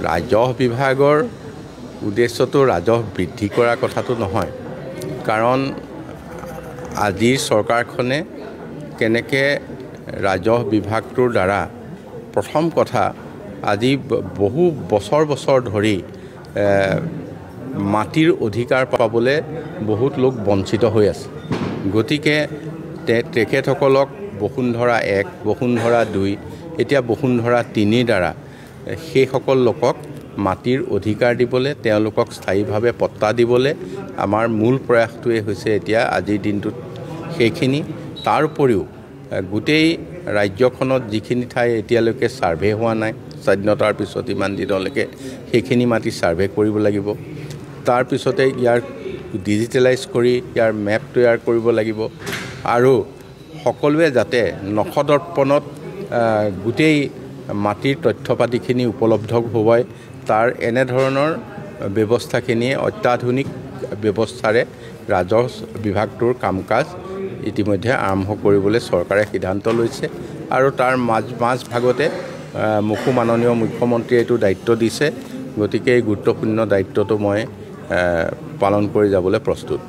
ৰাজহ বিভাগৰ উদ্দেশ্যটো ৰাজহ বৃদ্ধি কৰাৰ কথাটো নহয়, কাৰণ আজিৰ চৰকাৰখনে কেনেকৈ ৰাজহ বিভাগটোৰ দ্বাৰা প্ৰথম কথা আজি বহু বছৰ ধৰি মাটিৰ অধিকাৰ পাবলৈ বহুত লোক বঞ্চিত হৈ আছে। গতিকে তেখেতসকলক বসুন্ধৰা 1, বসুন্ধৰা 2, এতিয়া বসুন্ধৰা 3 দ্বাৰা সেইসকল লোকক মাটিৰ অধিকাৰ দিবলৈ, তেওঁলোকক স্থায়ীভাৱে পট্টা দিবলৈ আমাৰ মূল প্ৰয়াসটোৱে হৈছে এতিয়া আজিৰ দিনটোত সেইখিনি। তাৰ উপৰিও গোটেই ৰাজ্যখনত যিখিনি ঠাই এতিয়ালৈকে ছাৰ্ভে হোৱা নাই, স্বাধীনতাৰ পিছত ইমান দিনলৈকে সেইখিনি মাটি ছাৰ্ভে কৰিব লাগিব। তাৰপিছতে ইয়াৰ ডিজিটেলাইজ কৰি ইয়াৰ মেপ তৈয়াৰ কৰিব লাগিব আৰু সকলোৱে যাতে নখদৰ্পণত গোটেই মাটিৰ তথ্য পাতিখিনি উপলব্ধ হোৱায় তাৰ এনেধৰণৰ ব্যৱস্থাখিনি অত্যাধুনিক ব্যৱস্থাৰে ৰাজহ বিভাগটোৰ কাম কাজ ইতিমধ্যে আৰম্ভ কৰিবলৈ চৰকাৰে সিদ্ধান্ত লৈছে আৰু তাৰ মাজ ভাগতে মাননীয় মুখ্যমন্ত্ৰীয়ে এইটো দায়িত্ব দিছে। গতিকে এই গুৰুত্বপূৰ্ণ দায়িত্বটো মই পালন কৰি যাবলৈ প্ৰস্তুত।